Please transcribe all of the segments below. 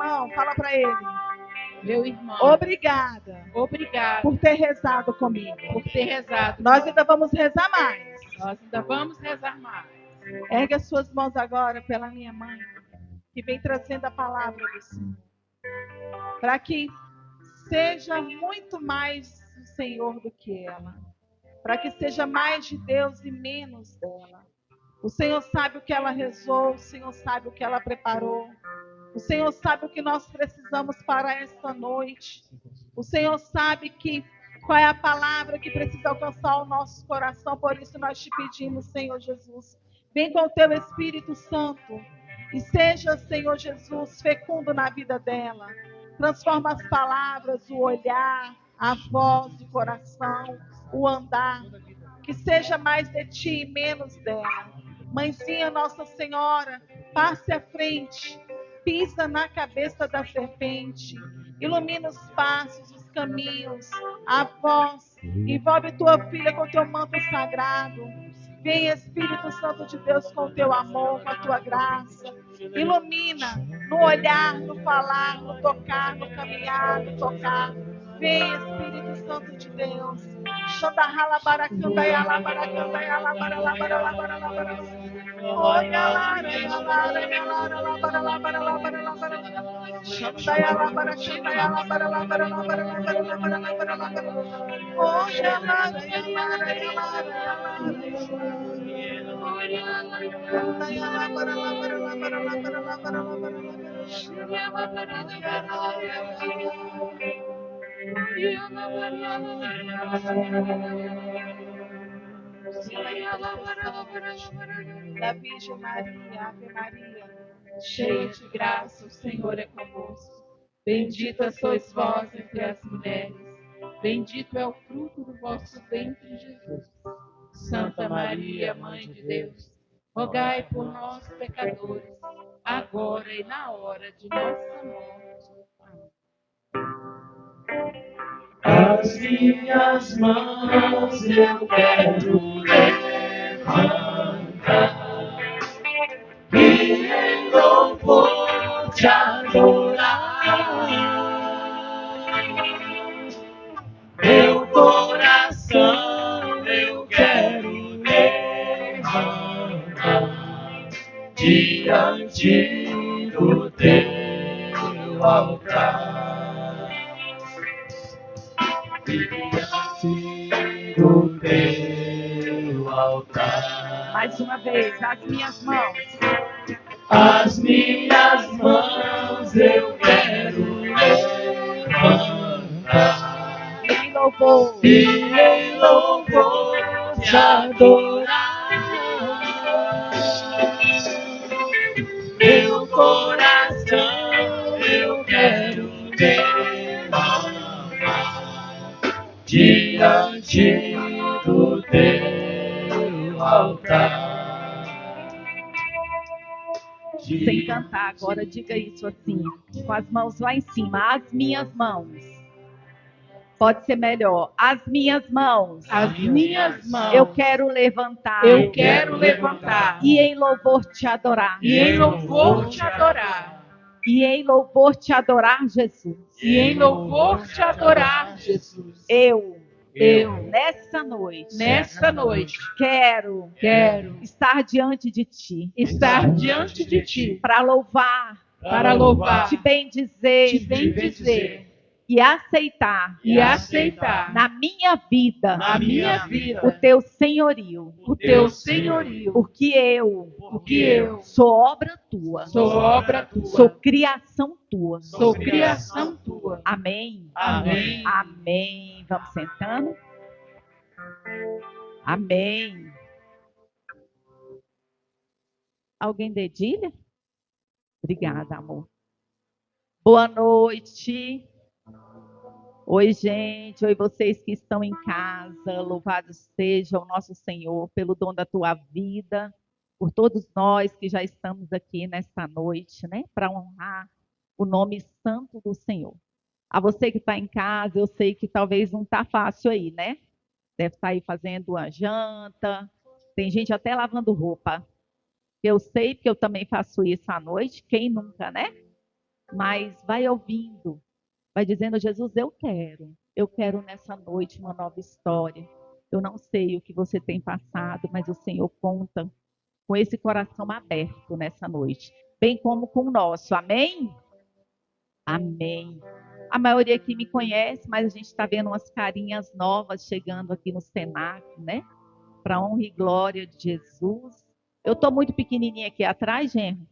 irmão, fala para ele. Meu irmão, Obrigada obrigado por ter rezado comigo. por ter rezado. Nós ainda vamos rezar mais. Nós ainda vamos rezar mais. Ergue as suas mãos agora pela minha mãe, que vem trazendo a palavra do Senhor. Para que seja muito mais o Senhor do que ela. Para que seja mais de Deus e menos dela. O Senhor sabe o que ela rezou, o Senhor sabe o que ela preparou. O Senhor sabe o que nós precisamos para esta noite. O Senhor sabe qual é a palavra que precisa alcançar o nosso coração. Por isso nós te pedimos, Senhor Jesus. Vem com o teu Espírito Santo. E seja, Senhor Jesus, fecundo na vida dela. Transforma as palavras, o olhar, a voz, o coração, o andar. Que seja mais de ti e menos dela. Mãezinha Nossa Senhora, passe à frente. Pisa na cabeça da serpente. Ilumina os passos, os caminhos, a voz. Envolve tua filha com teu manto sagrado. Vem, Espírito Santo de Deus, com o teu amor, com a tua graça. Ilumina no olhar, no falar, no tocar, no caminhar, no tocar. Vem, Espírito Santo de Deus. Xandarrala baracandaiá, baracandaiá, baracandaiá. Olha lá, da Virgem Maria, Ave Maria, Cheia de graça, o Senhor é convosco. Bendita sois vós entre as mulheres. Bendito é o fruto do vosso ventre, Jesus. Santa Maria, Mãe de Deus, rogai por nós, pecadores, agora e na hora de nossa morte. As minhas mãos eu quero levantar e em louvor te adorar. Meu coração eu quero levantar diante do teu altar. Diante do teu altar. mais uma vez, as minhas mãos. As minhas mãos eu quero levantar Em louvor. e em louvor te adorar. Meu coração eu quero derramar diante do teu altar. Sem cantar, agora diga isso assim, com as mãos lá em cima. As minhas mãos. Pode ser melhor. As minhas mãos. As minhas mãos Eu quero levantar. eu quero levantar E em louvor te adorar. e em louvor te adorar. E em louvor te adorar, Jesus. E em louvor te adorar, Jesus. Eu, Nesta noite, quero estar diante de ti. estar diante de ti Para louvar, para louvar, te bendizer, te bendizer e aceitar e aceitar na minha vida na minha vida o teu senhorio. o teu senhorio, Porque eu porque eu sou obra tua. sou obra tua, Sou criação tua. sou criação tua. Amém. Amém. Amém. Vamos sentando. Amém. Alguém dedilha? Obrigada, amor. Boa noite. Oi, gente. Oi, vocês que estão em casa. Louvado seja o nosso Senhor pelo dom da tua vida, por todos nós que já estamos aqui nesta noite, né? Para honrar o nome santo do Senhor. A você que está em casa, eu sei que talvez não está fácil aí, né? Deve estar aí fazendo uma janta. Tem gente até lavando roupa. Eu sei, porque eu também faço isso à noite. Quem nunca, né? mas vai ouvindo, vai dizendo: Jesus, eu quero nessa noite uma nova história. Eu não sei o que você tem passado, mas o Senhor conta com esse coração aberto nessa noite, bem como com o nosso. Amém? Amém. A maioria aqui me conhece, mas a gente está vendo umas carinhas novas chegando aqui no Cenáculo, né? Para honra e glória de Jesus. Eu estou muito pequenininha aqui atrás, gente.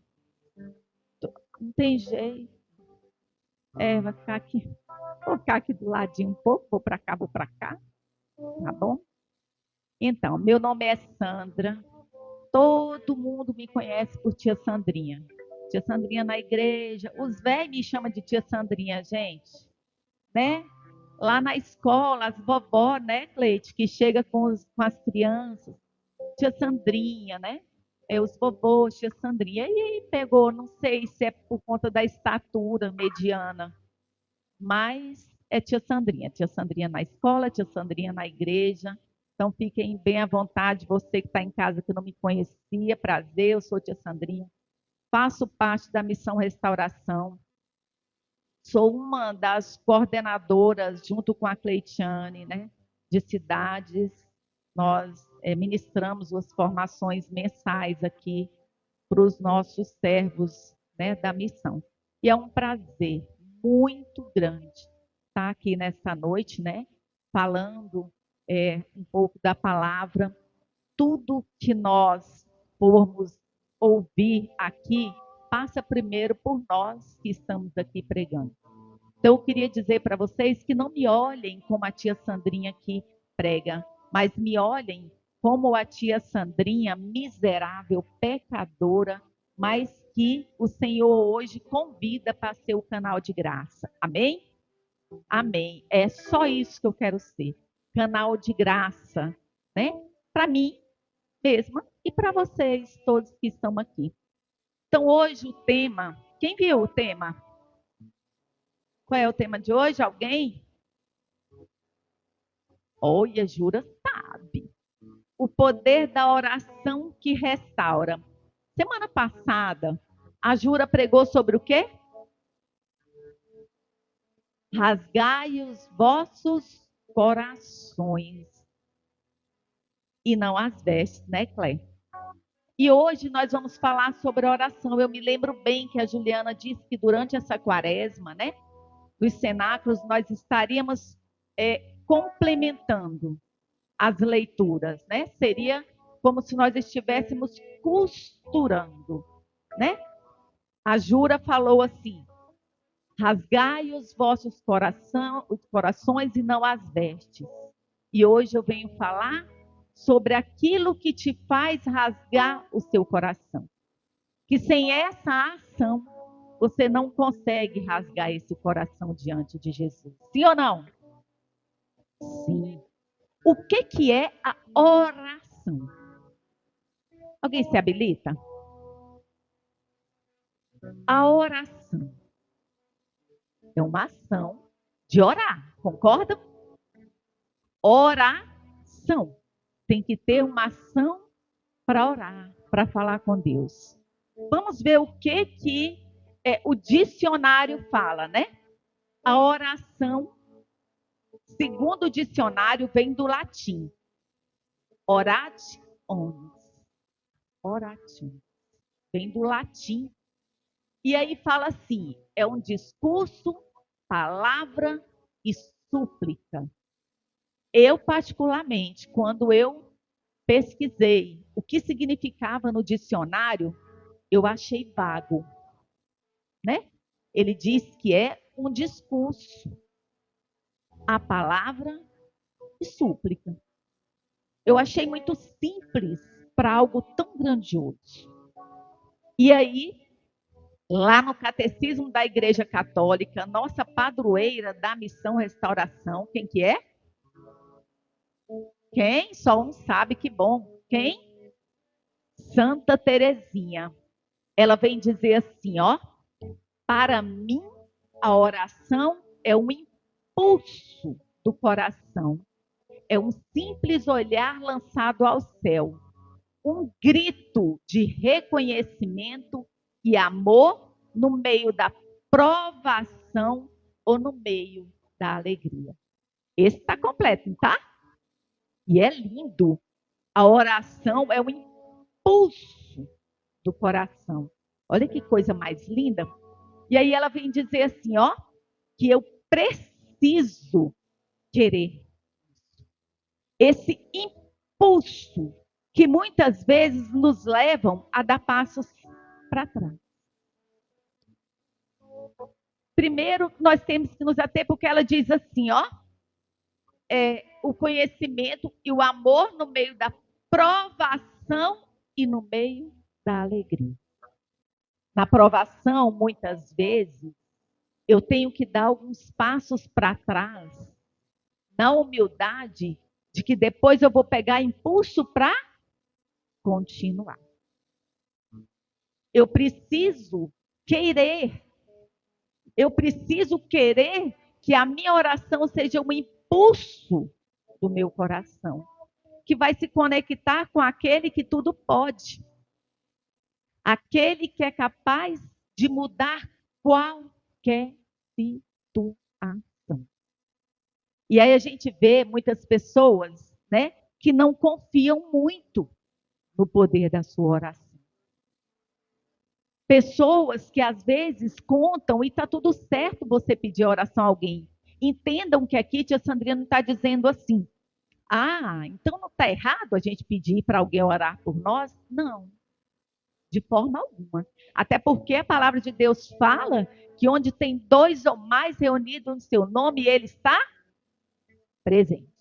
Não tem jeito. Vai ficar aqui. Vou ficar aqui do ladinho um pouco. Vou para cá, vou para cá. Tá bom? Então, meu nome é Sandra. Todo mundo me conhece por tia Sandrinha. Tia Sandrinha na igreja. Os velhos me chamam de tia Sandrinha, gente. Né? Lá na escola, as vovó, né, Cleide, que chega com as crianças. Tia Sandrinha, né? Os vovôs, tia Sandrinha. E aí pegou, não sei se é por conta da estatura mediana, mas é tia Sandrinha. Tia Sandrinha na escola, tia Sandrinha na igreja. Então, fiquem bem à vontade. Você que está em casa que não me conhecia, prazer, eu sou tia Sandrinha. Faço parte da Missão Restauração. Sou uma das coordenadoras, junto com a Cleitiane, né, de cidades. Nós ministramos as formações mensais aqui para os nossos servos, né, da missão. E é um prazer muito grande estar aqui nesta noite, né, falando um pouco da palavra. Tudo que nós formos ouvir aqui passa primeiro por nós que estamos aqui pregando. Então, eu queria dizer para vocês que não me olhem como a tia Sandrinha que prega, mas me olhem como a tia Sandrinha, miserável, pecadora, mas que o Senhor hoje convida para ser o canal de graça. Amém? Amém. É só isso que eu quero ser. Canal de graça, né? Para mim mesma e para vocês todos que estão aqui. Então, hoje o tema... Quem viu o tema? Qual é o tema de hoje? Alguém? Olha, Jura sabe. O poder da oração que restaura. Semana passada, a Jura pregou sobre o quê? Rasgai os vossos corações e não as vestes, né, Clé? E hoje nós vamos falar sobre oração. Eu me lembro bem que a Juliana disse que durante essa quaresma, né, dos cenáculos, nós estaríamos complementando as leituras, né? Seria como se nós estivéssemos costurando, né? A Jura falou assim: rasgai os vossos corações e não as vestes. E hoje eu venho falar sobre aquilo que te faz rasgar o seu coração. Que sem essa ação, você não consegue rasgar esse coração diante de Jesus. Sim ou não? Sim. O que é a oração? Alguém se habilita? A oração é uma ação de orar, concorda? Oração. Tem que ter uma ação para orar, para falar com Deus. Vamos ver o que o dicionário fala, né? A oração, segundo o dicionário, vem do latim. Orationis. Orationis. Vem do latim. E aí fala assim, é um discurso, palavra e súplica. Eu, particularmente, quando eu pesquisei o que significava no dicionário, eu achei vago, né? Ele diz que é um discurso, a palavra e súplica. Eu achei muito simples para algo tão grandioso. E aí, lá no Catecismo da Igreja Católica, nossa padroeira da Missão Restauração, quem que é? Quem? Só um sabe, que bom. Quem? Santa Teresinha. Ela vem dizer assim, ó: para mim, a oração é um impulso do coração. É um simples olhar lançado ao céu. Um grito de reconhecimento e amor no meio da provação ou no meio da alegria. Esse está completo, não tá? E é lindo. A oração é um impulso do coração. Olha que coisa mais linda. E aí ela vem dizer assim, ó, que eu preciso querer. Esse impulso que muitas vezes nos levam a dar passos para trás. Primeiro, nós temos que nos ater, porque ela diz assim, ó, o conhecimento e o amor no meio da provação e no meio da alegria. Na provação, muitas vezes, eu tenho que dar alguns passos para trás, na humildade de que depois eu vou pegar impulso para continuar. Eu preciso querer. Eu preciso querer que a minha oração seja um impulso do meu coração, que vai se conectar com aquele que tudo pode. Aquele que é capaz de mudar qualquer situação. E aí a gente vê muitas pessoas, né, que não confiam muito no poder da sua oração. Pessoas que às vezes contam e está tudo certo você pedir oração a alguém. Entendam que aqui tia Sandrina não está dizendo assim, então não está errado a gente pedir para alguém orar por nós? Não, de forma alguma. Até porque a palavra de Deus fala que onde tem 2 ou mais reunidos no seu nome, ele está presente.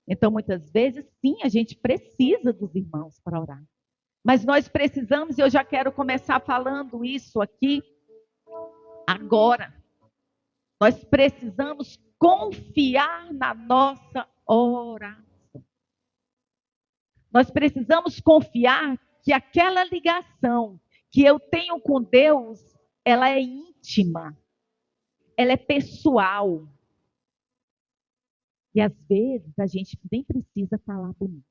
Então, muitas vezes, sim, a gente precisa dos irmãos para orar. Mas nós precisamos, e eu já quero começar falando isso aqui agora. Nós precisamos confiar na nossa oração. Nós precisamos confiar que aquela ligação que eu tenho com Deus, ela é íntima, ela é pessoal. E às vezes a gente nem precisa falar bonito.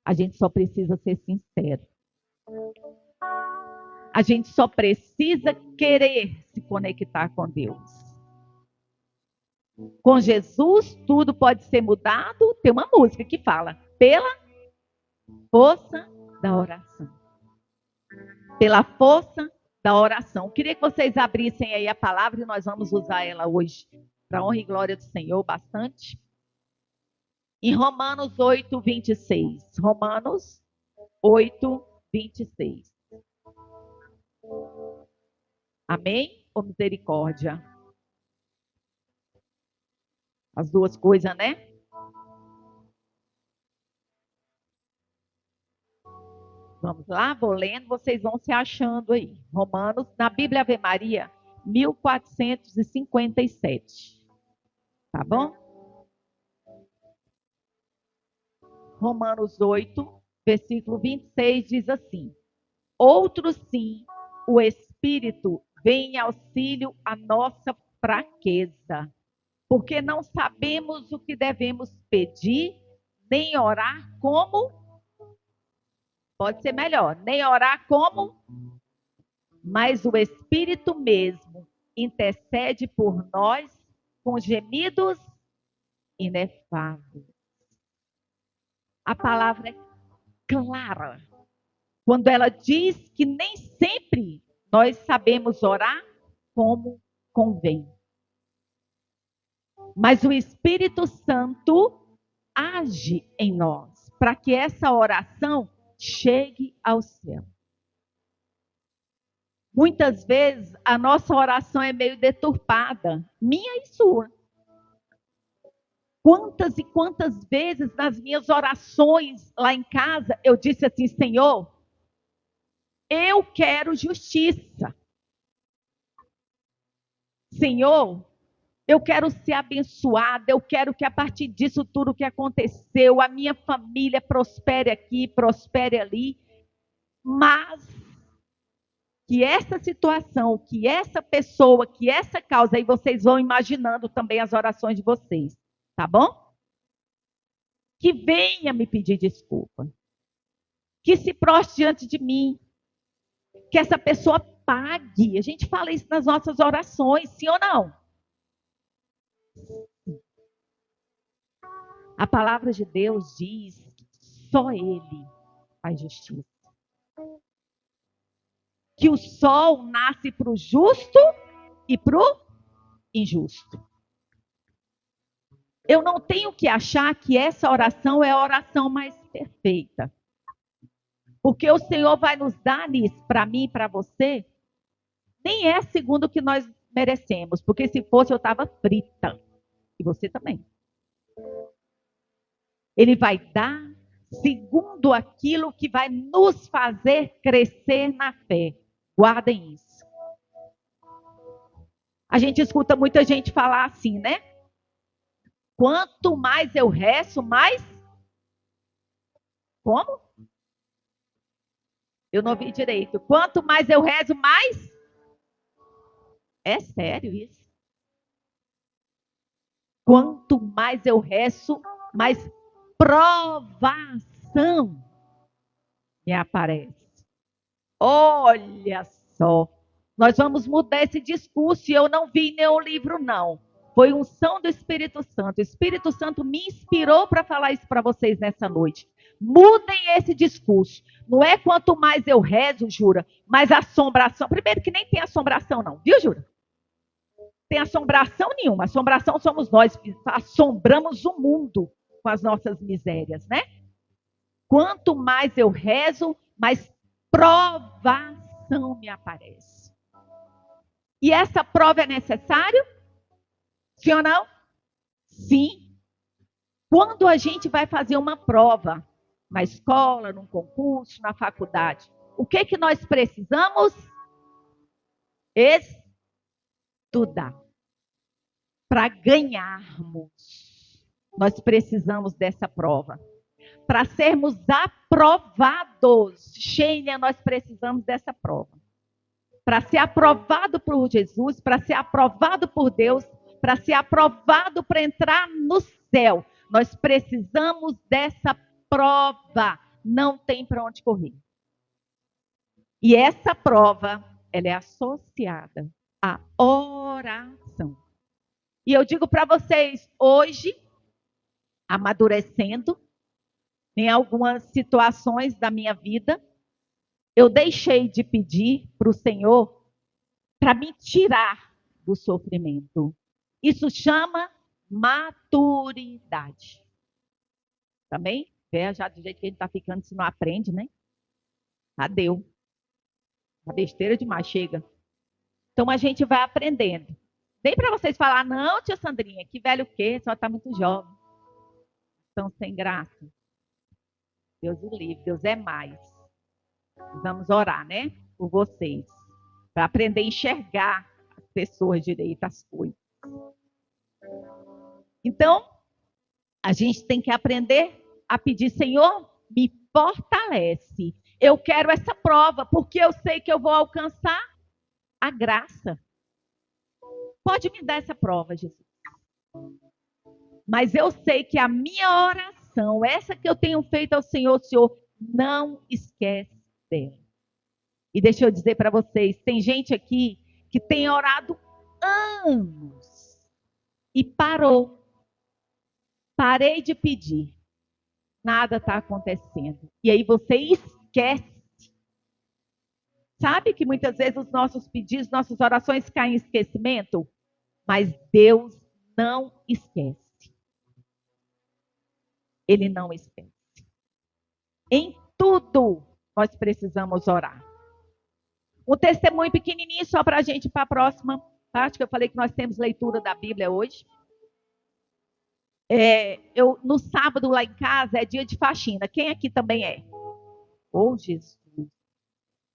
A gente só precisa ser sincero. A gente só precisa querer se conectar com Deus. Com Jesus, tudo pode ser mudado. Tem uma música que fala, pela força da oração. Pela força da oração. Queria que vocês abrissem aí a palavra e nós vamos usar ela hoje para a honra e glória do Senhor bastante. Em Romanos 8, 26. Romanos 8, 26. Amém? Ou misericórdia? As duas coisas, né? Vamos lá, vou lendo, vocês vão se achando aí. Romanos, na Bíblia Ave Maria, 1457. Tá bom? Romanos 8, versículo 26 diz assim: outro sim, o Espírito vem em auxílio à nossa fraqueza, porque não sabemos o que devemos pedir, nem orar como, pode ser melhor, nem orar como, mas o Espírito mesmo intercede por nós com gemidos inefáveis. A palavra é clara quando ela diz que nem sempre nós sabemos orar como convém. Mas o Espírito Santo age em nós para que essa oração chegue ao céu. Muitas vezes a nossa oração é meio deturpada, minha e sua. Quantas e quantas vezes nas minhas orações lá em casa eu disse assim: Senhor, eu quero justiça. Senhor, eu quero ser abençoada, eu quero que a partir disso tudo que aconteceu, a minha família prospere aqui, prospere ali, mas que essa situação, que essa pessoa, que essa causa, aí vocês vão imaginando também as orações de vocês, tá bom? Que venha me pedir desculpa, que se prostre diante de mim, que essa pessoa apague. A gente fala isso nas nossas orações, sim ou não? A palavra de Deus diz que só Ele faz justiça. Que o sol nasce para o justo e para o injusto. Eu não tenho que achar que essa oração é a oração mais perfeita. Porque o Senhor vai nos dar nisso, para mim e para você, nem é segundo o que nós merecemos. Porque se fosse, eu estava frita. E você também. Ele vai dar segundo aquilo que vai nos fazer crescer na fé. Guardem isso. A gente escuta muita gente falar assim, né? Quanto mais eu rezo, mais... Como? Eu não ouvi direito. Quanto mais eu rezo, mais... É sério isso? Quanto mais eu rezo, mais provação me aparece. Olha só. Nós vamos mudar esse discurso e eu não vi nenhum livro, não. Foi unção do Espírito Santo. O Espírito Santo me inspirou para falar isso para vocês nessa noite. Mudem esse discurso. Não é quanto mais eu rezo, Jura, mas assombração. Primeiro que nem tem assombração, não. Viu, Jura? Tem assombração nenhuma. Assombração somos nós que assombramos o mundo com as nossas misérias, né? Quanto mais eu rezo, mais provação me aparece. E essa prova é necessária? Sim ou não? Sim. Quando a gente vai fazer uma prova, na escola, num concurso, na faculdade, o que nós precisamos? Estudar. Para ganharmos, nós precisamos dessa prova. Para sermos aprovados, Sheila, nós precisamos dessa prova. Para ser aprovado por Jesus, para ser aprovado por Deus, para ser aprovado para entrar no céu, nós precisamos dessa prova. Não tem para onde correr. E essa prova, ela é associada à oração. E eu digo para vocês, hoje, amadurecendo, em algumas situações da minha vida, eu deixei de pedir para o Senhor para me tirar do sofrimento. Isso chama maturidade. Também? Já do jeito que a gente está ficando, se não aprende, né? Adeus. A besteira demais, chega. Então a gente vai aprendendo. Nem para vocês falar, não, tia Sandrinha, que velho o quê? A senhora está muito jovem. Estão sem graça. Deus o livre, Deus é mais. Vamos orar, né? Por vocês. Para aprender a enxergar as pessoas direito, as coisas. Então, a gente tem que aprender a pedir, Senhor, me fortalece. Eu quero essa prova, porque eu sei que eu vou alcançar a graça. Pode me dar essa prova, Jesus. Mas eu sei que a minha oração, essa que eu tenho feito ao Senhor, o Senhor não esquece dela. E deixa eu dizer para vocês, tem gente aqui que tem orado anos e parou. Parei de pedir. Nada está acontecendo. E aí você esquece. Sabe que muitas vezes os nossos pedidos, nossas orações caem em esquecimento? Mas Deus não esquece. Ele não esquece. Em tudo nós precisamos orar. Um testemunho pequenininho só para a gente ir para a próxima parte, que eu falei que nós temos leitura da Bíblia hoje. No sábado lá em casa é dia de faxina. Quem aqui também é? Oh, Jesus.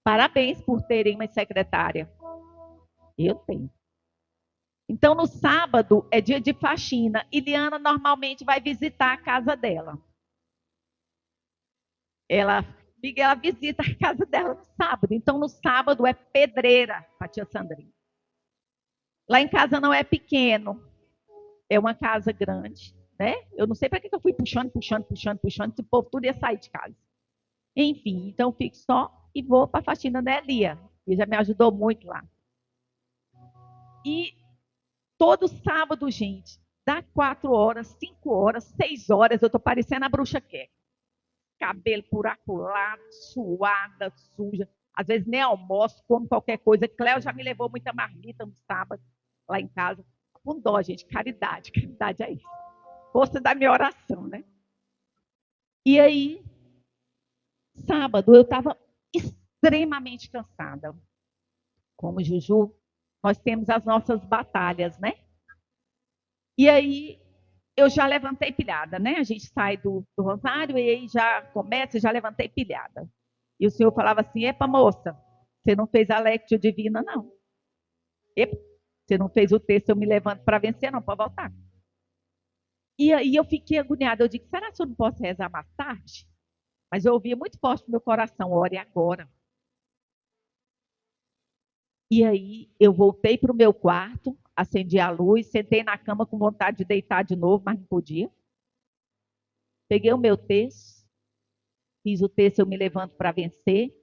Parabéns por terem uma secretária. Eu tenho. Então, no sábado é dia de faxina. E Liana normalmente vai visitar a casa dela. Ela visita a casa dela no sábado. Então, no sábado é pedreira para a tia Sandrinha. Lá em casa não é pequeno. É uma casa grande, né? Eu não sei para que eu fui puxando. Esse povo tudo ia sair de casa. Enfim, então fico só e vou para a faxina, né, Lia? que já me ajudou muito lá. E todo sábado, gente, dá 4 horas, 5 horas, 6 horas, eu tô parecendo a bruxa que cabelo por acolado, suada, suja. Às vezes nem almoço, como qualquer coisa. Cléo já me levou muita marmita no sábado, lá em casa. Com dó, gente, caridade é isso. Força da minha oração, né? E aí, sábado, eu estava extremamente cansada. Como Juju, nós temos as nossas batalhas, né? E aí, eu já levantei pilhada, né? A gente sai do rosário e aí já começa, já levantei pilhada. E o Senhor falava assim, epa, moça, você não fez a Lectio Divina, não. Epa, você não fez o texto, eu me levanto para vencer, não, pode voltar. E aí eu fiquei agoniada, eu digo, será que eu não posso rezar mais tarde? Mas eu ouvia muito forte no meu coração, ore agora. E aí eu voltei para o meu quarto, acendi a luz, sentei na cama com vontade de deitar de novo, mas não podia. Peguei o meu texto, fiz o texto, eu me levanto para vencer.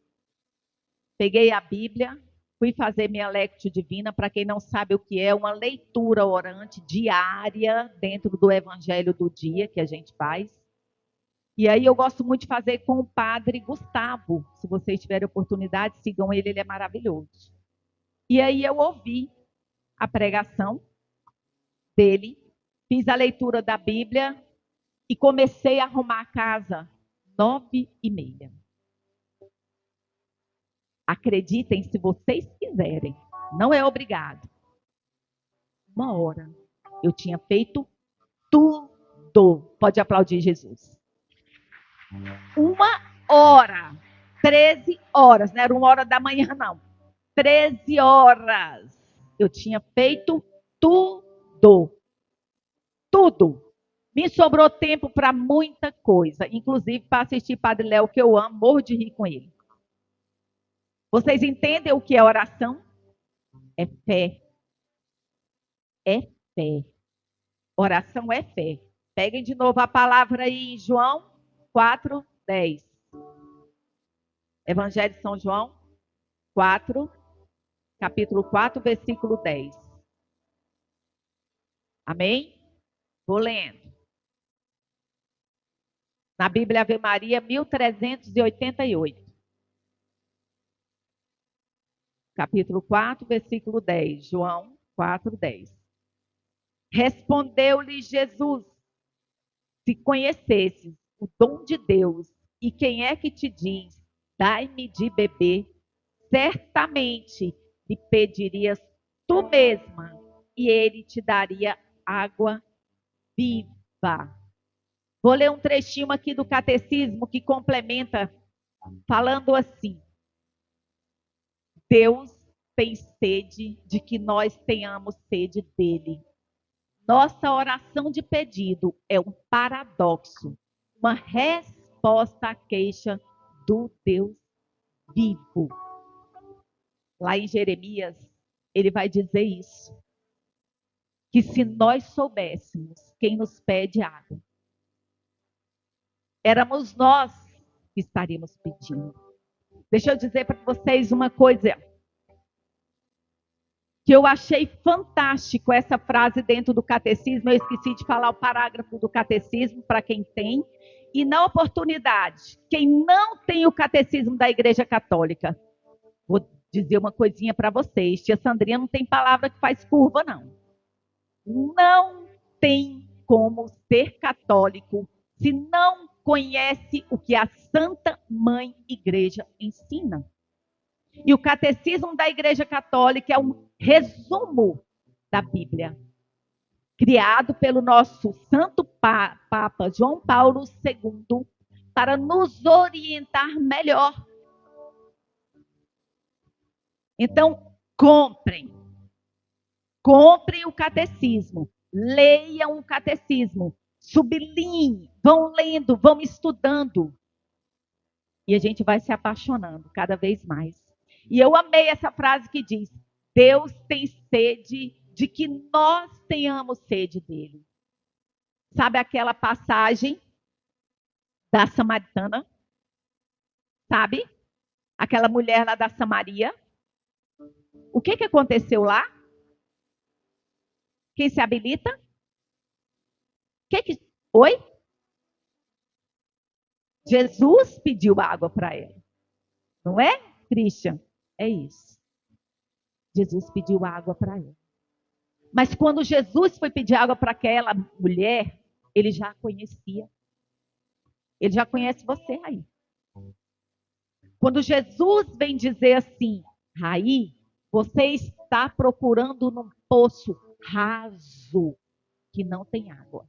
Peguei a Bíblia, fui fazer minha Lectio Divina. Para quem não sabe o que é, uma leitura orante diária dentro do Evangelho do dia que a gente faz. E aí eu gosto muito de fazer com o padre Gustavo. Se vocês tiverem oportunidade, sigam ele, ele é maravilhoso. E aí eu ouvi a pregação dele, fiz a leitura da Bíblia e comecei a arrumar a casa 9h30. Acreditem se vocês quiserem, não é obrigado. 1 hora eu tinha feito tudo. Pode aplaudir Jesus. 1 hora, 13 horas, não era 1 hora da manhã, não. 13 horas. Eu tinha feito tudo. Tudo. Me sobrou tempo para muita coisa, inclusive para assistir Padre Léo, que eu amo, morro de rir com ele. Vocês entendem o que é oração? É fé. É fé. Oração é fé. Peguem de novo a palavra aí em João 4:10. Evangelho de São João 4, capítulo 4, versículo 10. Amém? Vou lendo. Na Bíblia Ave Maria, 1388. Capítulo 4, versículo 10. João 4:10. Respondeu-lhe Jesus: se conhecesses o dom de Deus e quem é que te diz, dai-me de beber, certamente lhe pedirias tu mesma e ele te daria água viva. Vou ler um trechinho aqui do catecismo que complementa, falando assim: Deus tem sede de que nós tenhamos sede dele. Nossa oração de pedido é um paradoxo, uma resposta à queixa do Deus vivo. Lá em Jeremias, ele vai dizer isso. Que se nós soubéssemos quem nos pede água, éramos nós que estaríamos pedindo. Deixa eu dizer para vocês uma coisa que eu achei fantástico, essa frase dentro do catecismo. Eu esqueci de falar o parágrafo do catecismo para quem tem. E na oportunidade, quem não tem o catecismo da Igreja Católica, vou dizer uma coisinha para vocês. Tia Sandrinha não tem palavra que faz curva, não. Não tem como ser católico se não conhece o que a Santa Mãe Igreja ensina. E o catecismo da Igreja Católica é um resumo da Bíblia, criado pelo nosso Santo Papa João Paulo II, para nos orientar melhor. Então, comprem o catecismo, leiam o catecismo, sublinhem, vão lendo, vão estudando. E a gente vai se apaixonando cada vez mais. E eu amei essa frase que diz: Deus tem sede de que nós tenhamos sede dele. Sabe aquela passagem da Samaritana? Sabe? Aquela mulher lá da Samaria. O que aconteceu lá? Quem se habilita? Oi? Jesus pediu água para ela. Não é, Christian? É isso. Jesus pediu água para ela. Mas quando Jesus foi pedir água para aquela mulher, ele já a conhecia. Ele já conhece você aí. Quando Jesus vem dizer assim, Raí, você está procurando num poço raso que não tem água.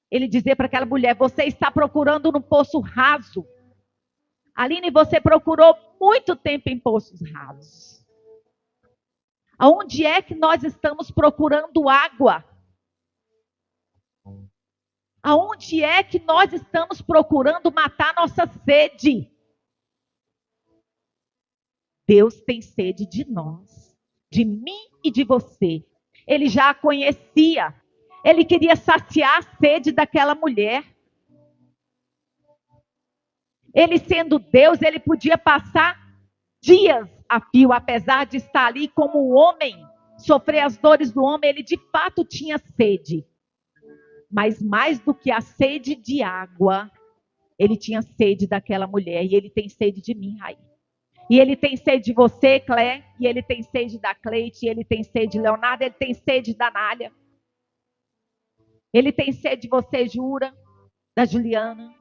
Ele dizia para aquela mulher, você está procurando num poço raso. Aline, você procurou muito tempo em poços rasos. Aonde é que nós estamos procurando água? Aonde é que nós estamos procurando matar nossa sede? Deus tem sede de nós, de mim e de você. Ele já a conhecia. Ele queria saciar a sede daquela mulher. Ele sendo Deus, ele podia passar dias a fio, apesar de estar ali como um homem, sofrer as dores do homem, ele de fato tinha sede. Mas mais do que a sede de água, ele tinha sede daquela mulher. E ele tem sede de mim, Raí. E ele tem sede de você, Clé. E ele tem sede da Cleide. E ele tem sede de Leonardo. Ele tem sede da Nália. Ele tem sede de você, Jura. Da Juliana.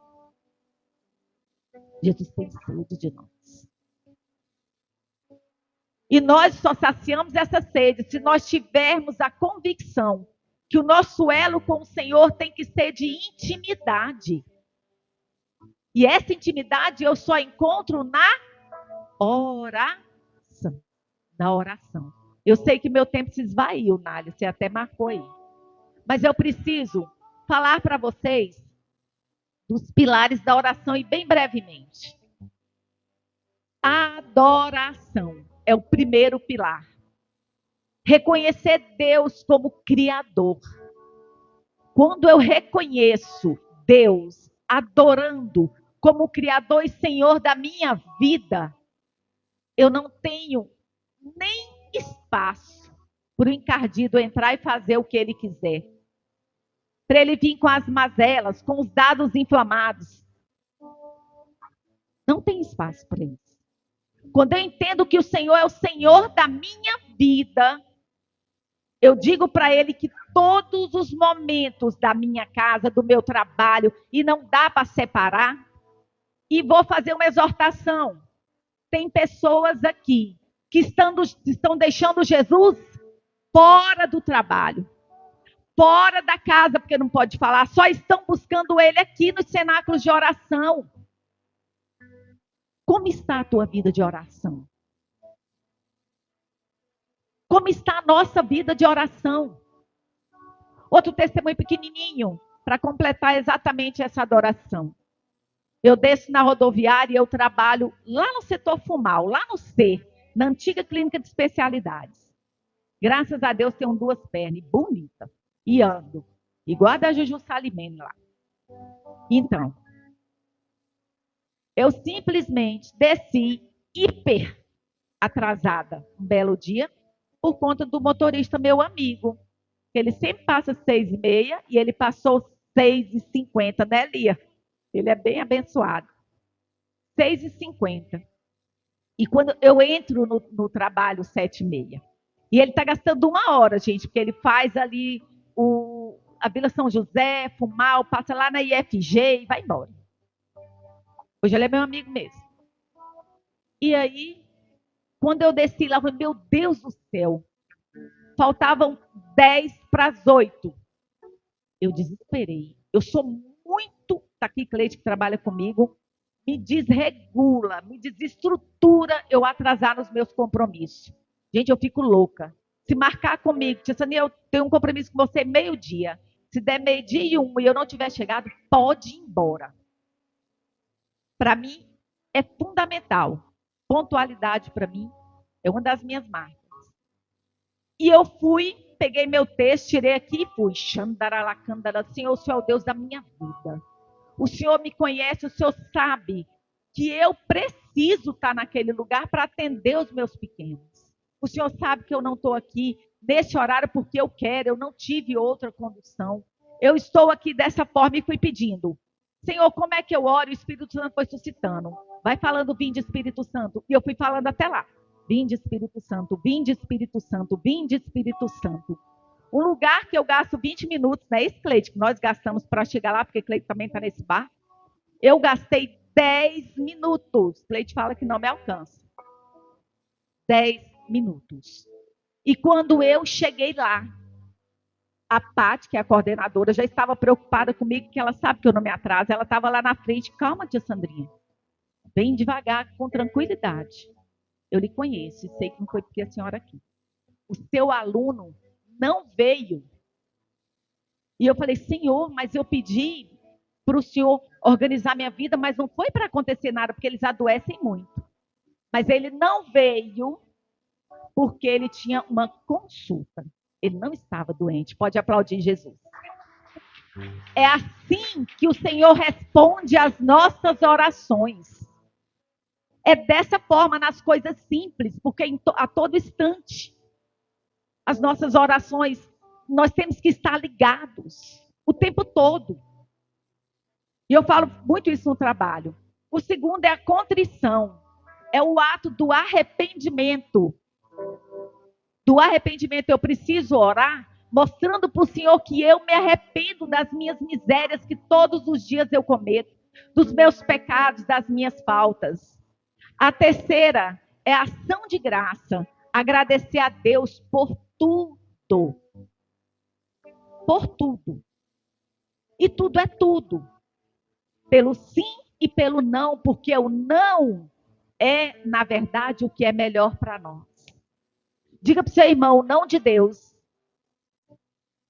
Jesus tem sede de nós. E nós só saciamos essa sede se nós tivermos a convicção que o nosso elo com o Senhor tem que ser de intimidade. E essa intimidade eu só encontro na oração. Na oração. Eu sei que meu tempo se esvaiu, Nália, você até marcou aí. Mas eu preciso falar para vocês dos pilares da oração e bem brevemente. Adoração é o primeiro pilar. Reconhecer Deus como Criador. Quando eu reconheço Deus adorando como Criador e Senhor da minha vida, eu não tenho nem espaço para o encardido entrar e fazer o que ele quiser. Para ele vir com as mazelas, com os dados inflamados. Não tem espaço para isso. Quando eu entendo que o Senhor é o Senhor da minha vida, eu digo para ele que todos os momentos da minha casa, do meu trabalho, e não dá para separar, e vou fazer uma exortação. Tem pessoas aqui que estão deixando Jesus fora do trabalho, fora da casa, porque não pode falar, só estão buscando ele aqui nos cenáculos de oração. Como está a tua vida de oração? Como está a nossa vida de oração? Outro testemunho pequenininho, para completar exatamente essa adoração. Eu desço na rodoviária e eu trabalho lá no setor Fumal, lá no C, na antiga clínica de especialidades. Graças a Deus tenho 2 pernas, bonita, e ando, igual a da Juju Salimene lá. Então, eu simplesmente desci hiper atrasada um belo dia, por conta do motorista meu amigo. Ele sempre passa 6h30 e ele passou 6h50, né, Lia? Ele é bem abençoado. 6h50. E quando eu entro no trabalho 7h30, e ele está gastando 1 hora, gente, porque ele faz ali a Vila São José, Fumal, passa lá na IFG e vai embora. Hoje ele é meu amigo mesmo. E aí, quando eu desci lá, eu falei, meu Deus do céu, faltavam 7:50. Eu desesperei. Eu sou muito, tá aqui Cleide que trabalha comigo, me desregula, me desestrutura eu atrasar nos meus compromissos. Gente, eu fico louca. Se marcar comigo, tia Sani, eu tenho um compromisso com você 12h. Se der 12h01 e eu não tiver chegado, pode ir embora. Para mim, é fundamental. Pontualidade, para mim, é uma das minhas marcas. E eu fui, peguei meu texto, tirei aqui e fui. Xandaralacandara, Senhor, o Senhor é o Deus da minha vida. O Senhor me conhece, o Senhor sabe que eu preciso estar naquele lugar para atender os meus pequenos. O Senhor sabe que eu não estou aqui nesse horário porque eu quero, eu não tive outra condução. Eu estou aqui dessa forma e fui pedindo. Senhor, como é que eu oro? O Espírito Santo foi suscitando. Vai falando, vinde Espírito Santo. E eu fui falando até lá. Vinde Espírito Santo, vinde Espírito Santo, vinde Espírito Santo. Um lugar que eu gasto 20 minutos, não é isso, Cleide, que nós gastamos para chegar lá, porque Cleide também está nesse bar. Eu gastei 10 minutos. Cleide fala que não me alcança. 10 minutos. E quando eu cheguei lá, a Paty, que é a coordenadora, já estava preocupada comigo, que ela sabe que eu não me atraso. Ela estava lá na frente. Calma, tia Sandrinha. Bem devagar, com tranquilidade. Eu lhe conheço e sei que não foi porque a senhora aqui. O seu aluno não veio. E eu falei, Senhor, mas eu pedi para o Senhor organizar minha vida, mas não foi para acontecer nada, porque eles adoecem muito. Mas ele não veio porque ele tinha uma consulta. Ele não estava doente. Pode aplaudir Jesus. É assim que o Senhor responde às nossas orações. É dessa forma, nas coisas simples, porque a todo instante, as nossas orações, nós temos que estar ligados o tempo todo. E eu falo muito isso no trabalho. O segundo é a contrição. É o ato do arrependimento. Do arrependimento, eu preciso orar, mostrando para o Senhor que eu me arrependo das minhas misérias que todos os dias eu cometo, dos meus pecados, das minhas faltas. A terceira é a ação de graça. Agradecer a Deus por tudo. Por tudo. E tudo é tudo. Pelo sim e pelo não, porque o não é, na verdade, o que é melhor para nós. Diga para o seu irmão, o não de Deus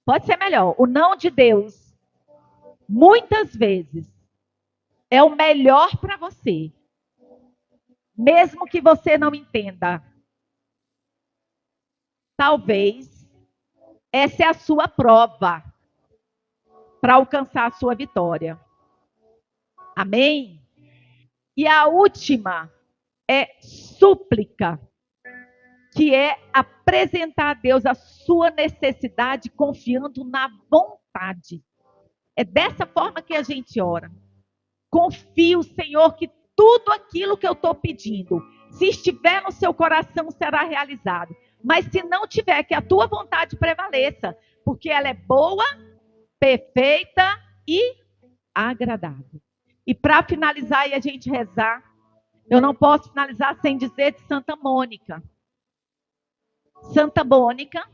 pode ser melhor. O não de Deus, muitas vezes, é o melhor para você. Mesmo que você não entenda. Talvez essa é a sua prova para alcançar a sua vitória. Amém? E a última é súplica, que é apresentar a Deus a sua necessidade confiando na vontade. É dessa forma que a gente ora. Confio, Senhor, que tudo aquilo que eu estou pedindo, se estiver no seu coração, será realizado. Mas se não tiver, que a tua vontade prevaleça, porque ela é boa, perfeita e agradável. E para finalizar e a gente rezar, eu não posso finalizar sem dizer de Santa Mônica. Santa Mônica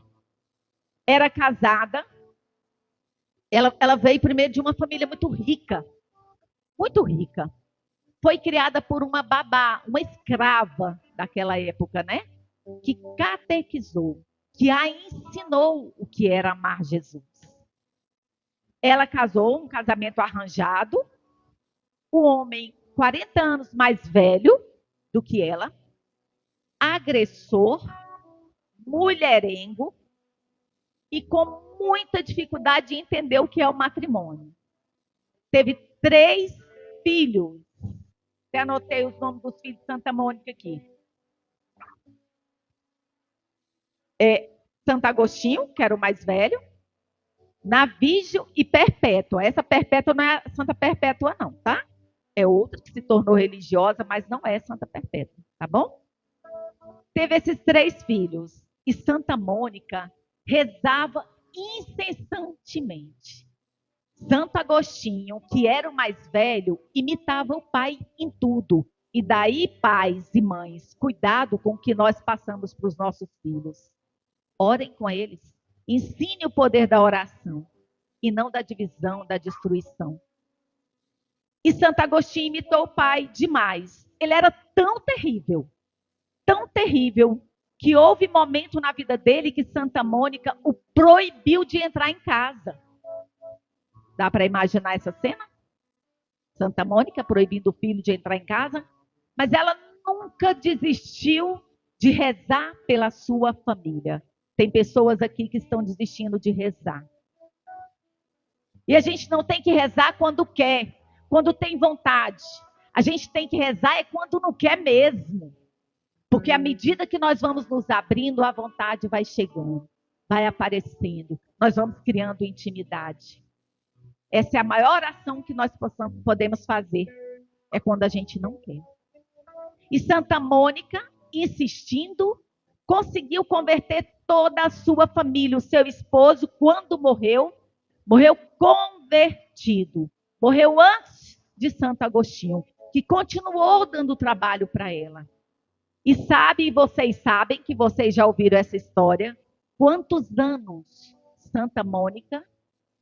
era casada. Ela veio primeiro de uma família muito rica. Muito rica. Foi criada por uma babá, uma escrava daquela época, né? Que catequizou, que a ensinou o que era amar Jesus. Ela casou, um casamento arranjado. O homem, 40 anos mais velho do que ela, agressor, mulherengo e com muita dificuldade de entender o que é o matrimônio. Teve 3 filhos. Eu anotei os nomes dos filhos de Santa Mônica aqui. Santo Agostinho, que era o mais velho, Navígio e Perpétua. Essa Perpétua não é Santa Perpétua não, tá? É outra que se tornou religiosa, mas não é Santa Perpétua, tá bom? Teve esses 3 filhos. E Santa Mônica rezava incessantemente. Santo Agostinho, que era o mais velho, imitava o pai em tudo. E daí, pais e mães, cuidado com o que nós passamos para os nossos filhos. Orem com eles. Ensine o poder da oração e não da divisão, da destruição. E Santo Agostinho imitou o pai demais. Ele era tão terrível, que houve momento na vida dele que Santa Mônica o proibiu de entrar em casa. Dá para imaginar essa cena? Santa Mônica proibindo o filho de entrar em casa, mas ela nunca desistiu de rezar pela sua família. Tem pessoas aqui que estão desistindo de rezar. E a gente não tem que rezar quando quer, quando tem vontade. A gente tem que rezar é quando não quer mesmo. Porque à medida que nós vamos nos abrindo, a vontade vai chegando, vai aparecendo. Nós vamos criando intimidade. Essa é a maior oração que nós podemos fazer. É quando a gente não quer. E Santa Mônica, insistindo, conseguiu converter toda a sua família. O seu esposo, quando morreu, morreu convertido. Morreu antes de Santo Agostinho, que continuou dando trabalho para ela. E vocês sabem que vocês já ouviram essa história, quantos anos Santa Mônica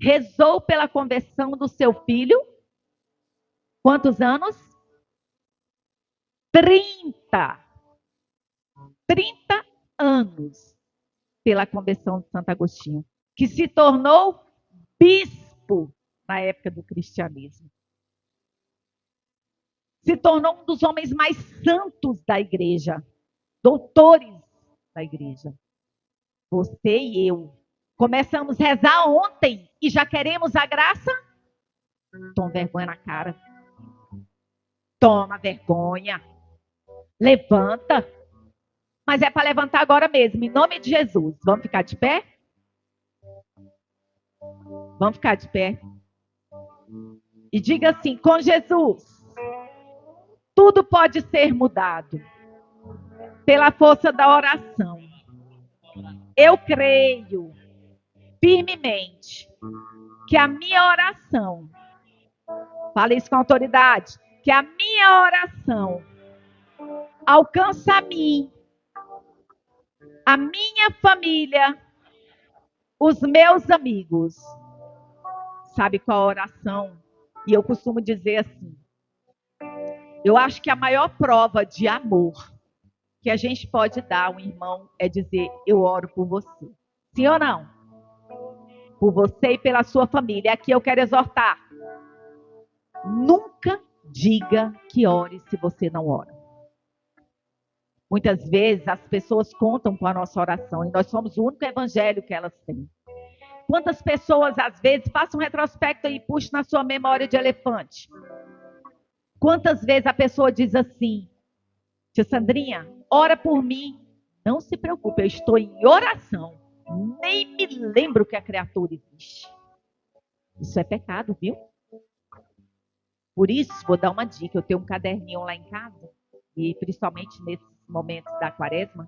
rezou pela conversão do seu filho? Quantos anos? 30 anos pela conversão de Santo Agostinho, que se tornou bispo na época do cristianismo. Se tornou um dos homens mais santos da igreja, doutores da igreja. Você e eu começamos a rezar ontem e já queremos a graça? Toma vergonha na cara. Toma vergonha. Levanta. Mas é para levantar agora mesmo, em nome de Jesus. Vamos ficar de pé? Vamos ficar de pé. E diga assim, com Jesus, tudo pode ser mudado pela força da oração. Eu creio firmemente que a minha oração, fala isso com autoridade, que a minha oração alcança a mim, a minha família, os meus amigos. Sabe qual a oração? E eu costumo dizer assim, eu acho que a maior prova de amor que a gente pode dar a um irmão é dizer, eu oro por você. Sim ou não? Por você e pela sua família. Aqui eu quero exortar. Nunca diga que ore se você não ora. Muitas vezes as pessoas contam com a nossa oração e nós somos o único evangelho que elas têm. Quantas pessoas, às vezes, façam um retrospecto e puxem na sua memória de elefante. Quantas vezes a pessoa diz assim, tia Sandrinha, ora por mim. Não se preocupe, eu estou em oração. Nem me lembro que a criatura existe. Isso é pecado, viu? Por isso, vou dar uma dica. Eu tenho um caderninho lá em casa, e principalmente nesses momentos da quaresma,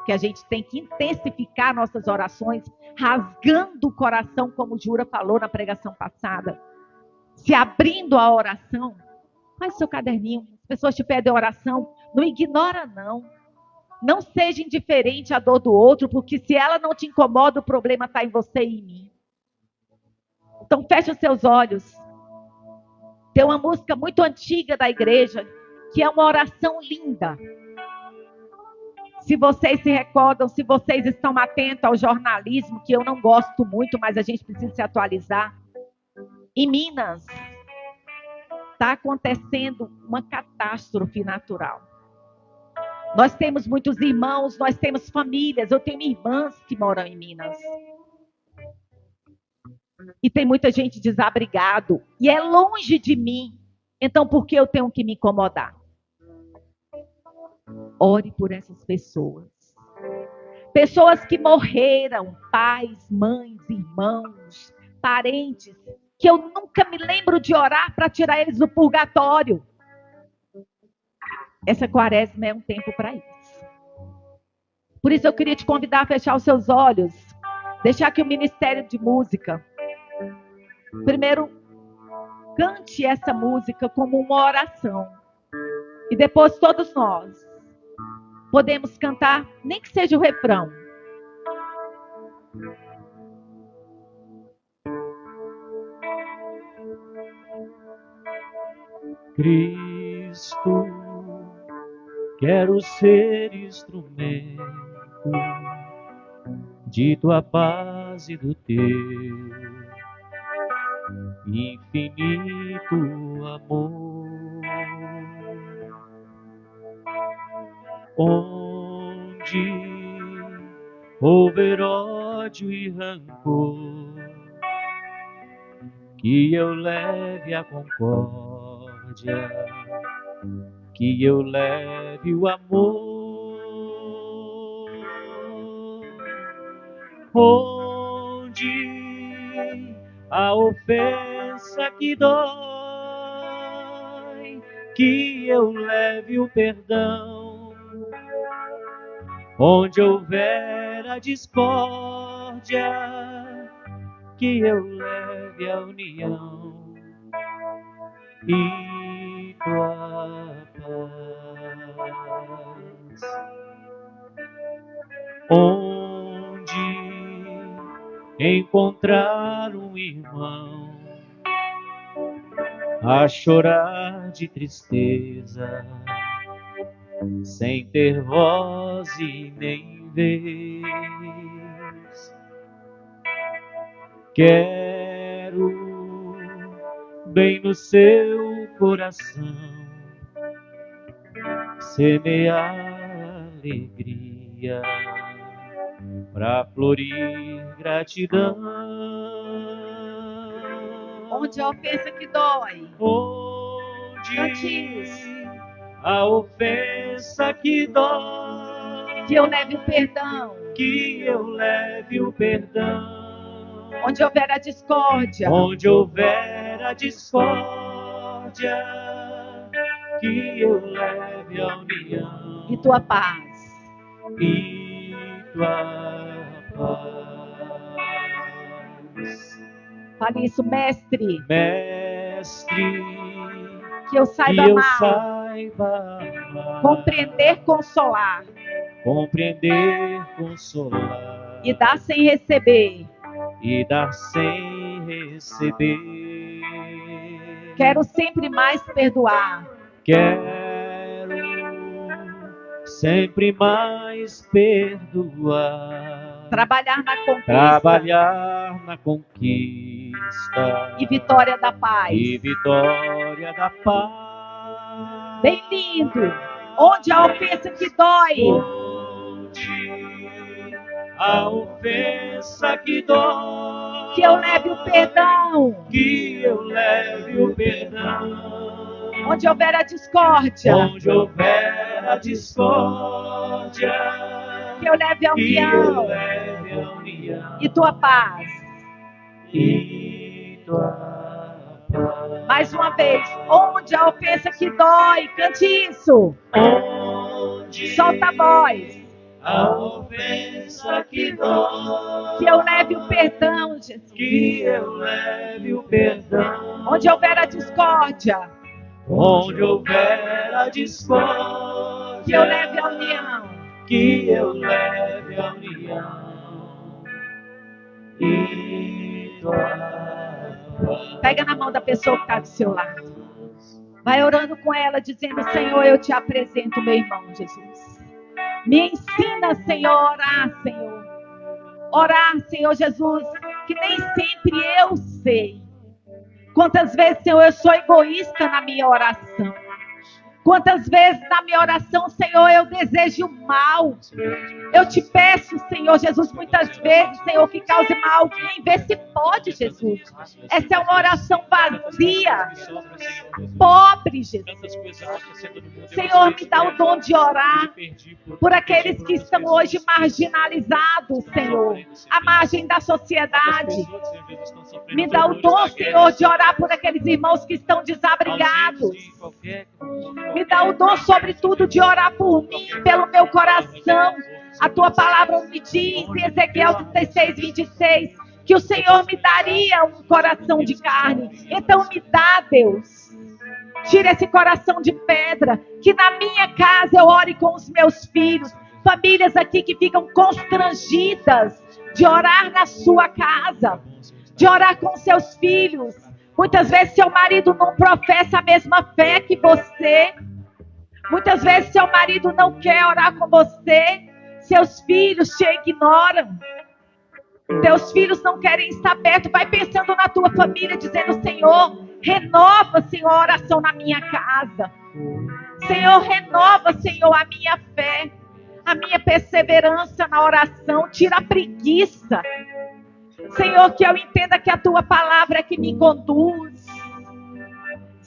que a gente tem que intensificar nossas orações, rasgando o coração, como o Jura falou na pregação passada. Se abrindo a oração, faz seu caderninho. As pessoas te pedem oração, não ignora não. Não seja indiferente à dor do outro, porque se ela não te incomoda, o problema está em você e em mim. Então feche os seus olhos. Tem uma música muito antiga da igreja, que é uma oração linda. Se vocês se recordam, se vocês estão atentos ao jornalismo, que eu não gosto muito, mas a gente precisa se atualizar. Em Minas, está acontecendo uma catástrofe natural. Nós temos muitos irmãos, nós temos famílias. Eu tenho irmãs que moram em Minas. E tem muita gente desabrigado. E é longe de mim. Então, por que eu tenho que me incomodar? Ore por essas pessoas. Pessoas que morreram, pais, mães, irmãos, parentes, que eu nunca me lembro de orar para tirar eles do purgatório. Essa quaresma é um tempo para isso. Por isso eu queria te convidar a fechar os seus olhos, deixar aqui o Ministério de Música. Primeiro, cante essa música como uma oração. E depois todos nós podemos cantar, nem que seja o refrão. Cristo, quero ser instrumento de tua paz e do teu infinito amor. Onde houver ódio e rancor, que eu leve a concórdia que eu leve o amor. Onde a ofensa que dói, que eu leve o perdão. Onde houver a discórdia, que eu leve a união e tua paz. Onde encontrar um irmão a chorar de tristeza, sem ter voz e nem vez. Quero bem no seu coração semear alegria pra florir gratidão. Onde a ofensa que dói, Onde Cantinhos. a ofensa que dói, que eu leve o perdão. que eu leve o perdão. Onde houver a discórdia, Onde houver a discórdia, que eu leve a união e tua paz. e tua paz. Fale isso, mestre, Mestre, que eu que saiba eu amar, saiba amar, compreender, consolar compreender, consolar e dar sem receber. e dar sem receber. Quero sempre mais perdoar, Quero sempre mais perdoar, trabalhar na conquista trabalhar na conquista e vitória da paz. e vitória da paz. Bem lindo. Onde a ofensa que dói, Onde a ofensa que dói, que eu leve o perdão. que eu leve o perdão. Onde houver a discórdia, Onde houver a discórdia, que eu leve a que eu união leve a união e tua paz. e tua paz. Mais uma vez, onde a ofensa que dói, cante isso. Onde Solta a voz. a ofensa que dói, Que eu leve o perdão, Jesus. que eu leve o perdão. Onde houver a discórdia, Onde houver a discórdia, que eu leve a união que eu leve a união e tua paz. Pega na mão da pessoa que está do seu lado. Vai orando com ela, dizendo: Senhor, eu te apresento meu irmão, Jesus. Me ensina, Senhor, a orar, Senhor. Orar, Senhor Jesus, que nem sempre eu sei. Quantas vezes, Senhor, eu sou egoísta na minha oração. Quantas vezes na minha oração, Senhor, eu desejo mal. Eu te peço, Senhor Jesus, muitas vezes, Senhor, que cause mal a alguém. Vê se pode, Jesus. Essa é uma oração vazia, pobre, Jesus. Senhor, me dá o dom de orar por aqueles que estão hoje marginalizados, Senhor, à margem da sociedade. Me dá o dom, Senhor, de orar por aqueles irmãos que estão desabrigados. Me dá o dom, sobretudo, de orar por mim, pelo meu coração. A tua palavra me diz, em Ezequiel 36:26, que o Senhor me daria um coração de carne. Então me dá, Deus. Tira esse coração de pedra, que na minha casa eu ore com os meus filhos. Famílias aqui que ficam constrangidas de orar na sua casa, de orar com seus filhos. Muitas vezes seu marido não professa a mesma fé que você. Muitas vezes seu marido não quer orar com você. Seus filhos te ignoram. Teus filhos não querem estar perto. Vai pensando na tua família, dizendo: Senhor, renova, Senhor, a oração na minha casa. Senhor, renova, Senhor, a minha fé, a minha perseverança na oração. Tira a preguiça. Senhor, que eu entenda que a tua palavra é que me conduz.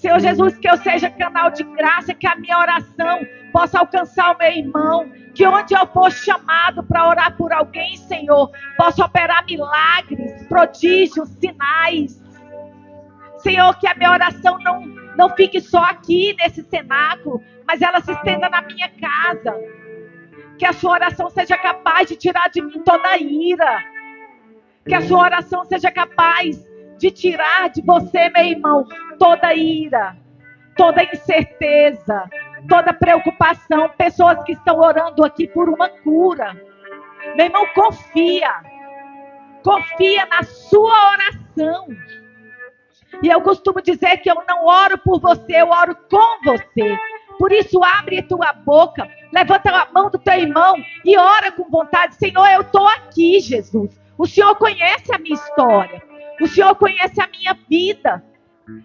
Senhor Jesus, que eu seja canal de graça, que a minha oração possa alcançar o meu irmão, que onde eu for chamado para orar por alguém, Senhor, possa operar milagres, prodígios, sinais. Senhor, que a minha oração não fique só aqui nesse cenáculo, mas ela se estenda na minha casa. Que a sua oração seja capaz de tirar de mim toda a ira. Que a sua oração seja capaz de tirar de você, meu irmão, toda a ira, toda a incerteza, toda a preocupação. Pessoas que estão orando aqui por uma cura. Meu irmão, confia. Confia na sua oração. E eu costumo dizer que eu não oro por você, eu oro com você. Por isso, abre tua boca, levanta a mão do teu irmão e ora com vontade. Senhor, eu estou aqui, Jesus. O Senhor conhece a minha história. O Senhor conhece a minha vida.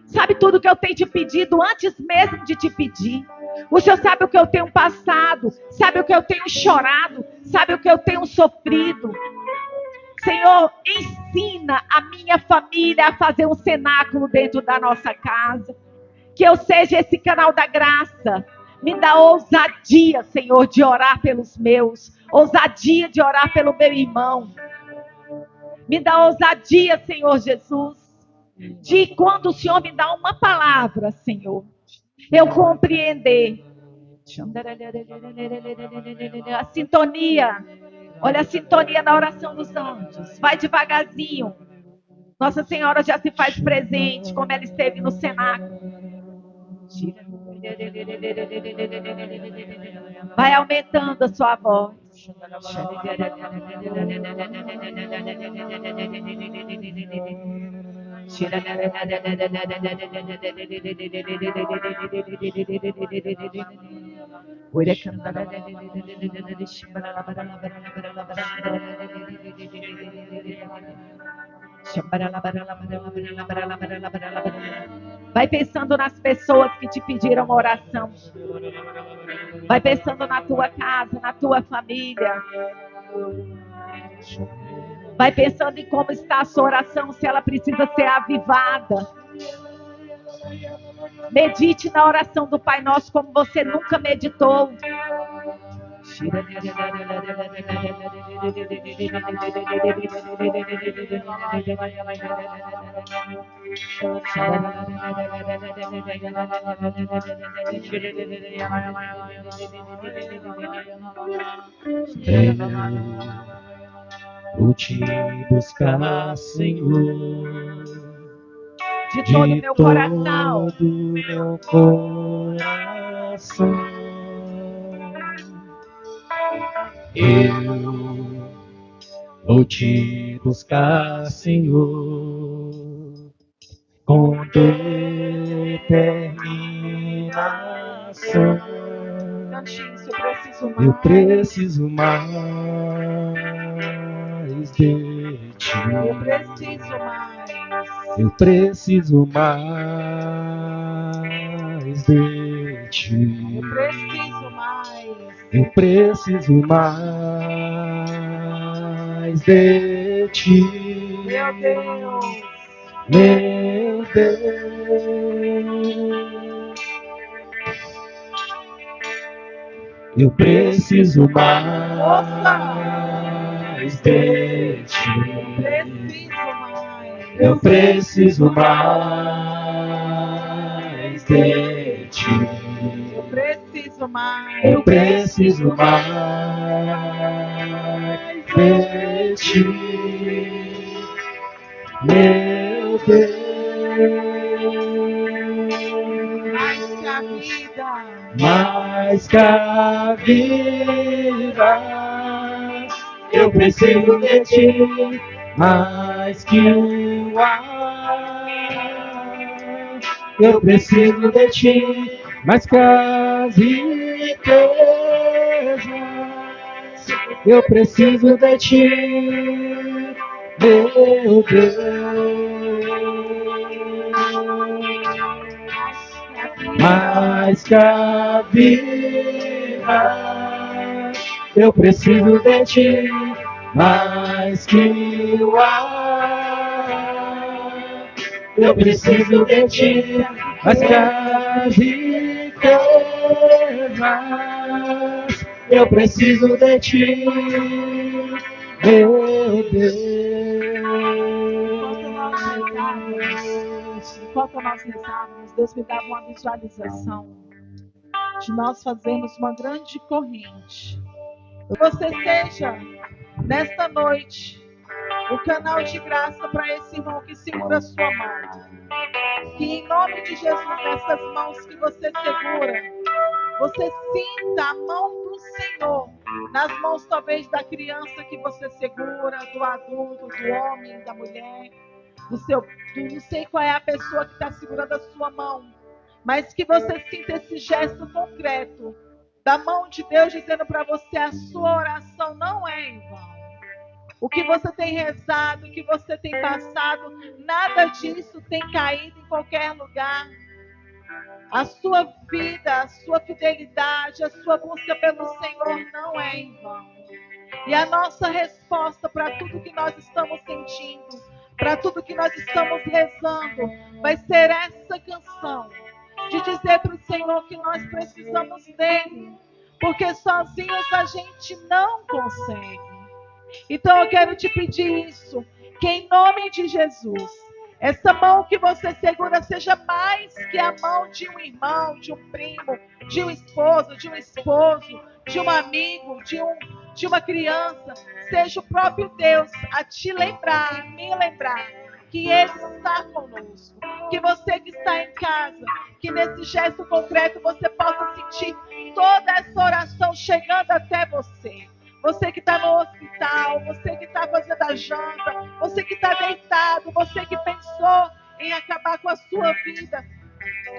Sabe tudo que eu tenho te pedido antes mesmo de te pedir. O Senhor sabe o que eu tenho passado. Sabe o que eu tenho chorado. Sabe o que eu tenho sofrido. Senhor, ensina a minha família a fazer um cenáculo dentro da nossa casa. Que eu seja esse canal da graça. Me dá ousadia, Senhor, de orar pelos meus. Ousadia de orar pelo meu irmão. Me dá ousadia, Senhor Jesus. De quando o Senhor me dá uma palavra, Senhor, eu compreender. A sintonia. Olha a sintonia na oração dos anjos. Vai devagarzinho. Nossa Senhora já se faz presente, como ela esteve no cenáculo. Vai aumentando a sua voz. Vai pensando nas pessoas que te pediram oração. Vai pensando na tua casa, na tua família. Vai pensando em como está a sua oração, se ela precisa ser avivada. Medite na oração do Pai Nosso como você nunca meditou. Vou te buscar, Senhor, de todo o meu coração. De todo meu coração. Eu vou te buscar, Senhor, com determinação. Eu preciso mais de ti. Eu preciso mais de ti. Eu preciso mais de ti. Meu Deus. Meu Deus. Eu preciso mais de ti. Eu preciso mais de ti. Eu preciso mais de ti. Meu Deus. Mais que a vida, eu preciso de ti, mais que o ar. Eu preciso de ti, mais que as riquezas. Eu preciso de ti, meu Deus. Mais que a vida, eu preciso de ti, mais que o ar. Eu preciso de ti, mas que as riquezas eu preciso de ti, meu Deus. Enquanto nós rezávamos, Deus me dava uma visualização de nós fazermos uma grande corrente. Que você seja, nesta noite, o canal de graça para esse irmão que segura a sua mão. Que em nome de Jesus, nessas mãos que você segura, você sinta a mão do Senhor nas mãos talvez da criança que você segura, do adulto, do homem, da mulher, não sei qual é a pessoa que está segurando a sua mão, mas que você sinta esse gesto concreto da mão de Deus dizendo para você: a sua oração não é em vão. O que você tem rezado, o que você tem passado, nada disso tem caído em qualquer lugar. A sua vida, a sua fidelidade, a sua busca pelo Senhor não é em vão. E a nossa resposta para tudo que nós estamos sentindo, para tudo que nós estamos rezando, vai ser essa canção de dizer para o Senhor que nós precisamos dele, porque sozinhos a gente não consegue. Então eu quero te pedir isso, que em nome de Jesus, essa mão que você segura seja mais que a mão de um irmão, de um primo, de um esposo, de um amigo, de uma criança. Seja o próprio Deus a te lembrar, a me lembrar que Ele está conosco. Que você que está em casa, que nesse gesto concreto você possa sentir toda essa oração chegando até você. Você que está no hospital, você que está fazendo a janta, você que está deitado, você que pensou em acabar com a sua vida.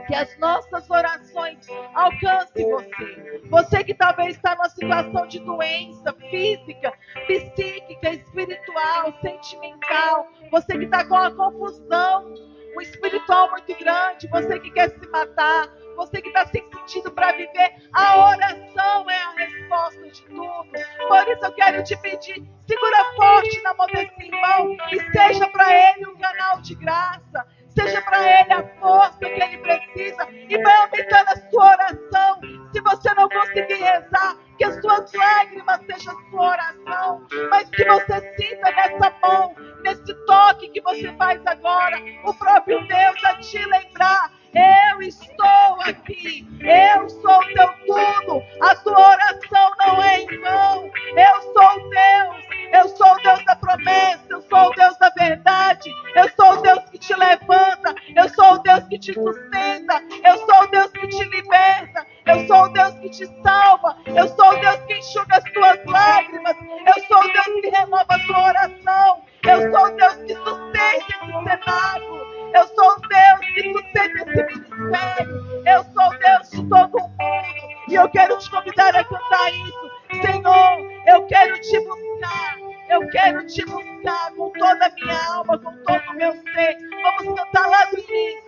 Que as nossas orações alcancem você. Você que talvez está numa situação de doença física, psíquica, espiritual, sentimental. Você que está com uma confusão, um espiritual muito grande. Você que quer se matar. Você que está sem sentido para viver. A oração é a resposta de tudo. Por isso eu quero te pedir, segura forte na mão desse irmão e seja para ele um canal de graça. Seja para ele a força que ele precisa e vai aumentando a sua oração. Se você não conseguir rezar, que as suas lágrimas sejam a sua oração, mas que você sinta nessa mão, nesse toque que você faz agora, o próprio Deus a te lembrar: eu estou aqui, eu sou o teu tudo, a tua oração não é em vão. Eu sou Deus, eu sou o Deus da promessa, eu sou o Deus da verdade, eu sou o Deus que te levanta, eu sou o Deus que te sustenta, eu sou o Deus que te liberta, eu sou o Deus que te salva, eu sou o Deus que enxuga as tuas lágrimas, eu sou o Deus que renova a tua oração, eu sou o Deus que sustenta esse cenário, eu sou o Deus que sustenta esse ministério, eu sou o Deus de todo o mundo, e eu quero te convidar a cantar isso. Senhor, eu quero te buscar, eu quero te buscar com toda a minha alma, com todo o meu ser. Vamos cantar lá do início.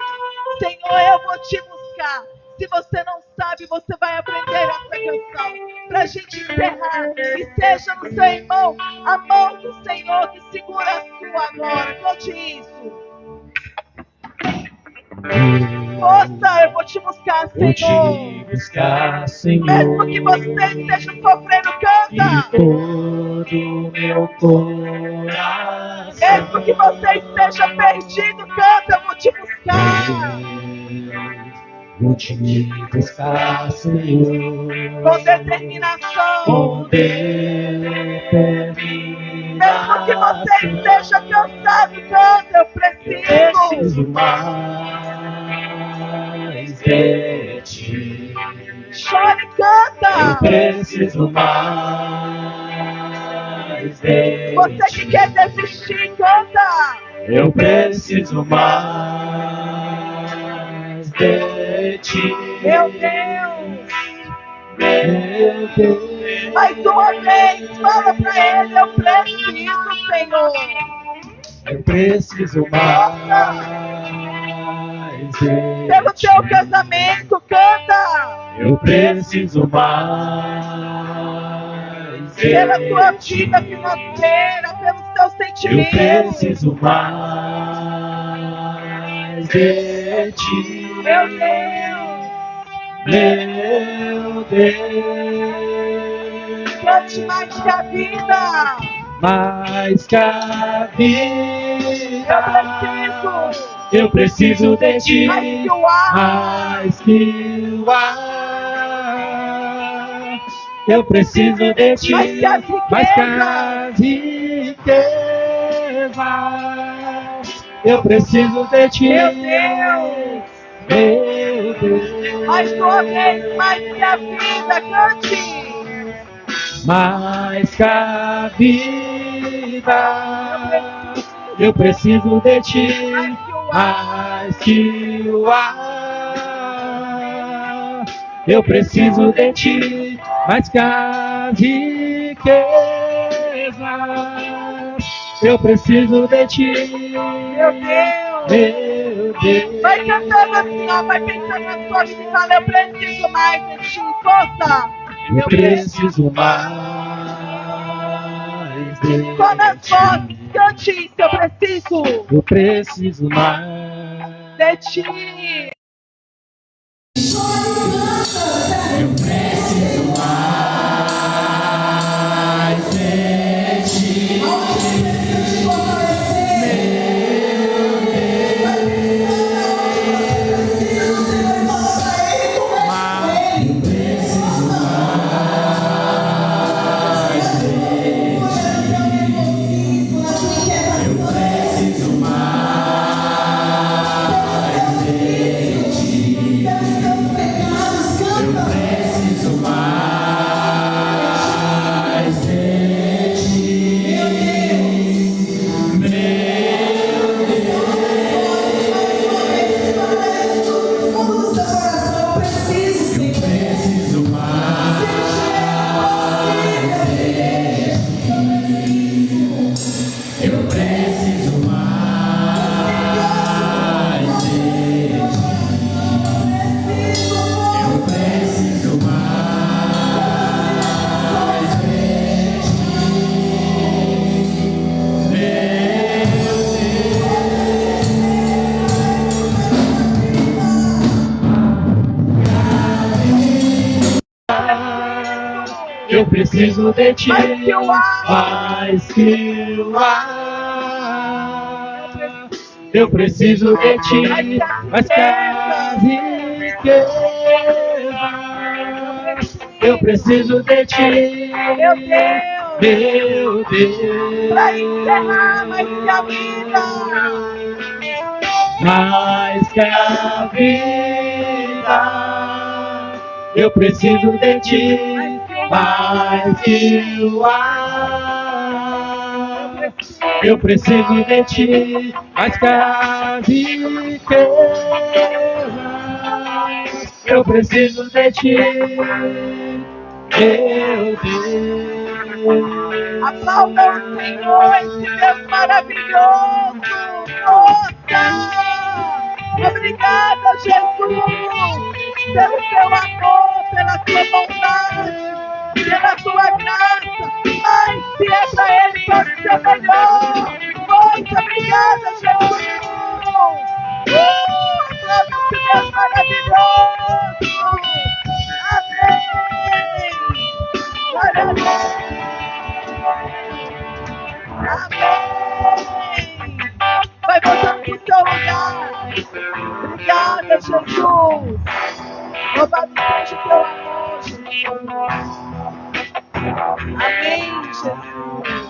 Senhor, eu vou te buscar. Se você não sabe, você vai aprender essa canção para a gente encerrar. E seja no seu irmão a mão do Senhor que segura a sua agora. Conte isso. Força, eu vou te buscar, Senhor. Vou te buscar, Senhor. Mesmo que você esteja sofrendo, canta. E todo meu coração. Mesmo que você esteja perdido, canta. Eu vou te buscar. Vou te buscar, Senhor. Com determinação. Com determinação. Mesmo que você esteja cansado, canta. Eu preciso mais de ti. Chore e canta. Eu preciso mais de Você ti. que quer desistir, canta. Eu preciso mais de ti. Meu Deus. Meu Deus. Mais uma vez, fala pra ele: eu preciso, Senhor. Eu preciso mais de Pelo ti. teu casamento, canta. Eu preciso mais de Pela tua ti. vida financeira, pelos teus Eu sentimentos. preciso mais de ti. Meu Deus. Meu Deus. Cante mais que a vida. Mais que a vida. Eu preciso de ti. Mais que o ar. Mais que o ar. Eu preciso de ti. Mais que as riquezas. Eu preciso de ti. Meu Deus. Meu Deus. Mais uma vez, mais que a vida, cante. Mais que a vida, eu preciso de ti, mais que o ar. Eu preciso de ti, mais que as riquezas. Eu preciso de ti, Meu Deus. meu Deus. Vai cantando assim, ó, vai pensando na sua vida e fala, eu preciso mais de ti, força. Eu preciso mais de Todas as ti. vozes, cante isso, eu preciso Eu preciso mais. de ti. Eu preciso mais de ti. Eu preciso de ti, Mais que o ar. mais que o ar. Eu preciso de ti, mais que as riquezas. Eu preciso de ti, Meu Deus. meu Deus. Pra encerrar, mais que a vida. Mais que a vida. Eu preciso de ti, mais que o ar. Eu preciso de ti, mais que as riquezas. Eu preciso de ti, meu Deus. Aplauda o Senhor, esse Deus maravilhoso. Nossa! Obrigada, Jesus, pelo seu amor, pela sua bondade, pela sua graça. Mas se é pra Ele, pode ser melhor. Muito obrigada, Jesus. Aplauda esse Deus maravilhoso. Amém. Glória a Deus. Amém. Vai voltando pro seu lugar. Obrigada, Jesus. Louvado seja o teu amor, Jesus. Amém, Jesus.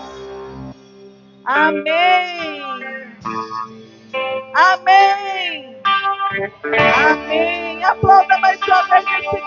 Amém. Amém. Amém. Aplauda mais uma vez esse Deus.